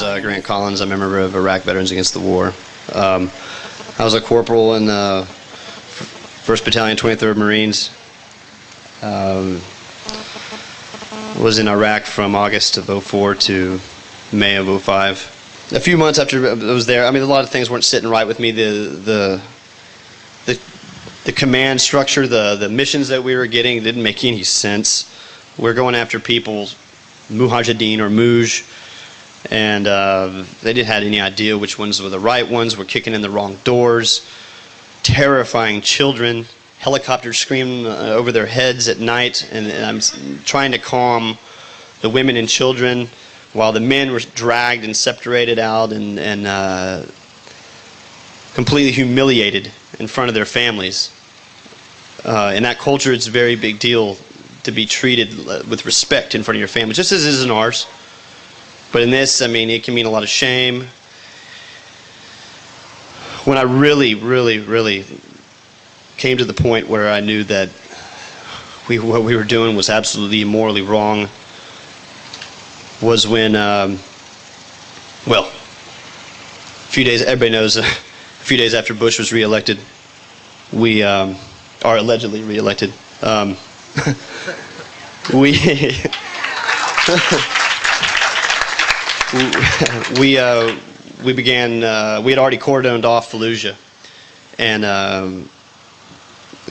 Grant Collins. I'm a member of Iraq Veterans Against the War. I was a corporal in the 1st Battalion, 23rd Marines. Was in Iraq from August of '04 to May of '05. A few months after I was there, I mean, a lot of things weren't sitting right with me. The command structure, the missions that we were getting didn't make any sense. We're going after people, Mujahideen or Muj, and they didn't have any idea which ones were the right ones. We're kicking in the wrong doors, terrifying children, helicopters screaming over their heads at night, and I'm trying to calm the women and children while the men were dragged and separated out and completely humiliated in front of their families. In that culture, it's a very big deal to be treated with respect in front of your family, just as it is in ours. But in this, I mean, it can mean a lot of shame. When I really came to the point where I knew that what we were doing was absolutely morally wrong was when, well, a few days, everybody knows, a few days after Bush was reelected, we are allegedly reelected. We began, we had already cordoned off Fallujah, and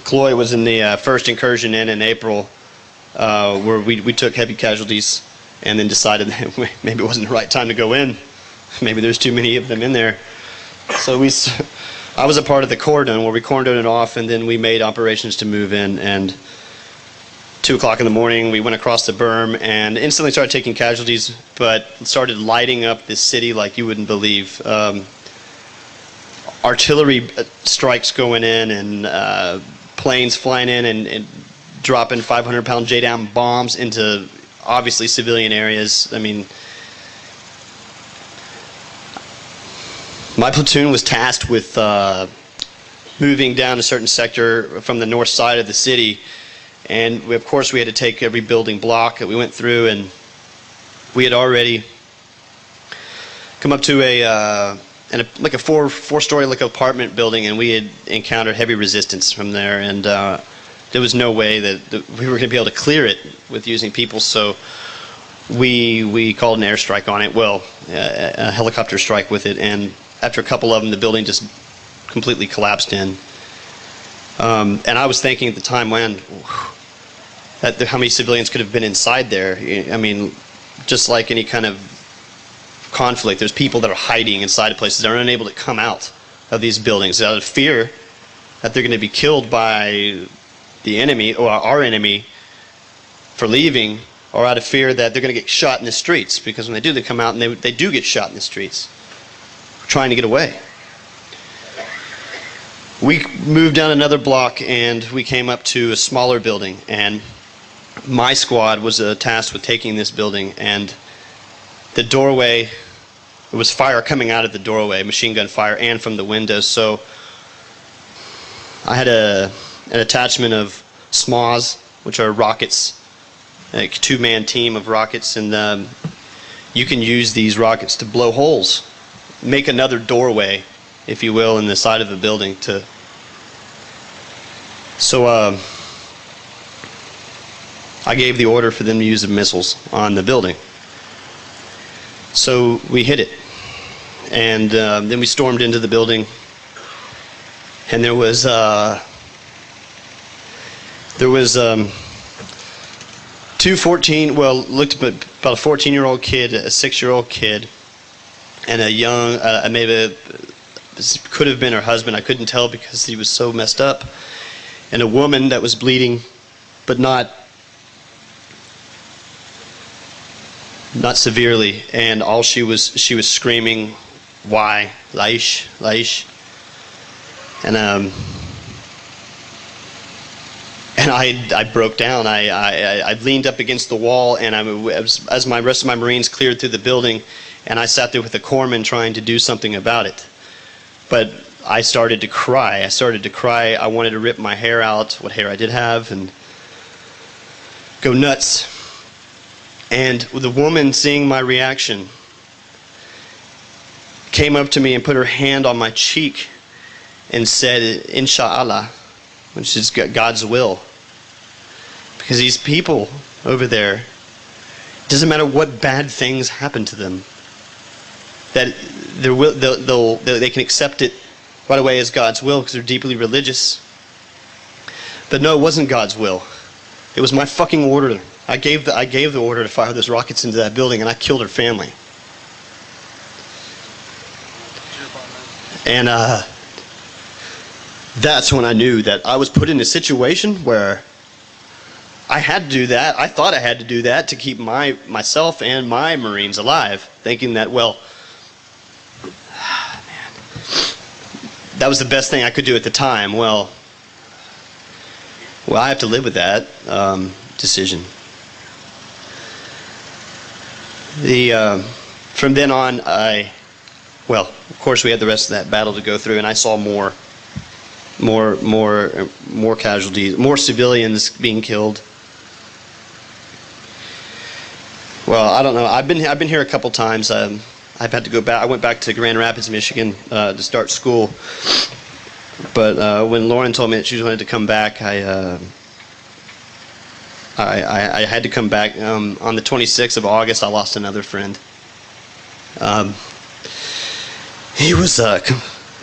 Cloy was in the first incursion in April, where we took heavy casualties and then decided that maybe it wasn't the right time to go in. Maybe there's too many of them in there. So I was a part of the cordon where we cordoned it off, and then we made operations to move in, and 2 o'clock in the morning we went across the berm and instantly started taking casualties, but started lighting up this city like you wouldn't believe. Artillery strikes going in, and planes flying in and dropping 500-pound J-down bombs into obviously civilian areas. I mean, my platoon was tasked with moving down a certain sector from the north side of the city, and of course we had to take every building block that we went through, and we had already come up to like a four-story like apartment building, and we had encountered heavy resistance from there, and there was no way that we were going to be able to clear it with using people, so we called an airstrike on it, well, a helicopter strike with it, and after a couple of them, the building just completely collapsed in. And I was thinking at the time, man, how many civilians could have been inside there? I mean, just like any kind of conflict, there's people that are hiding inside of places that are unable to come out of these buildings out of fear that they're going to be killed by the enemy or our enemy for leaving, or out of fear that they're going to get shot in the streets, because when they do, they come out and they do get shot in the streets trying to get away. We moved down another block and we came up to a smaller building, and my squad was tasked with taking this building, and the doorway, there was fire coming out of the doorway, machine gun fire, and from the windows. So I had an attachment of SMAWs, which are rockets, a two-man team of rockets, and you can use these rockets to blow holes, make another doorway, if you will, in the side of a building. So I gave the order for them to use the missiles on the building. So we hit it, and then we stormed into the building, and there was two 14, well, looked about a 14-year-old kid, a 6-year-old kid, and a young, maybe this could have been her husband, I couldn't tell because he was so messed up, and a woman that was bleeding, but not severely, and all she was screaming, "Why, Laish, Laish," and I broke down. I leaned up against the wall, and as my rest of my Marines cleared through the building, and I sat there with the corpsman trying to do something about it. But I started to cry. I wanted to rip my hair out, what hair I did have, and go nuts. And the woman, seeing my reaction, came up to me and put her hand on my cheek and said, Inshallah, which is God's will. Because these people over there, it doesn't matter what bad things happen to them, that they can accept it right away as God's will because they're deeply religious. But no, it wasn't God's will. It was my fucking order. I gave the order to fire those rockets into that building, and I killed her family. And that's when I knew that I was put in a situation where I had to do that. I thought I had to do that to keep myself and my Marines alive, thinking that, well, man, that was the best thing I could do at the time. Well, I have to live with that decision. From then on, well, of course, we had the rest of that battle to go through, and I saw more casualties, more civilians being killed. Well, I don't know. I've been here a couple times. I've had to go back. I went back to Grand Rapids, Michigan, to start school. But when Lauren told me that she wanted to come back, I had to come back. On the 26th of August, I lost another friend. He was on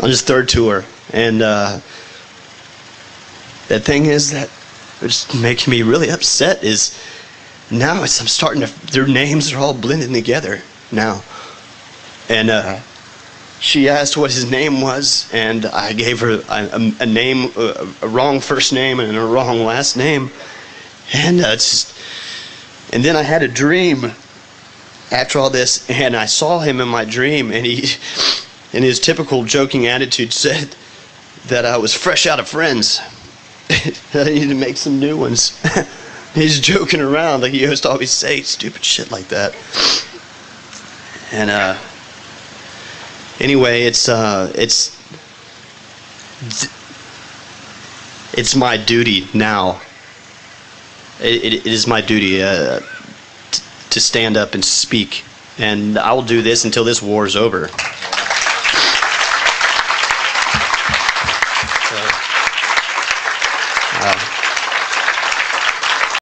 his third tour, and the thing is that it's making me really upset is now I'm starting to, their names are all blending together now. And she asked what his name was, and I gave her a name, a wrong first name and a wrong last name. And and then I had a dream after all this, and I saw him in my dream, and he, in his typical joking attitude, said that I was fresh out of friends. That I needed to make some new ones. He's joking around like he used to always say stupid shit like that. And anyway, it's my duty now. It is my duty to stand up and speak, and I will do this until this war is over.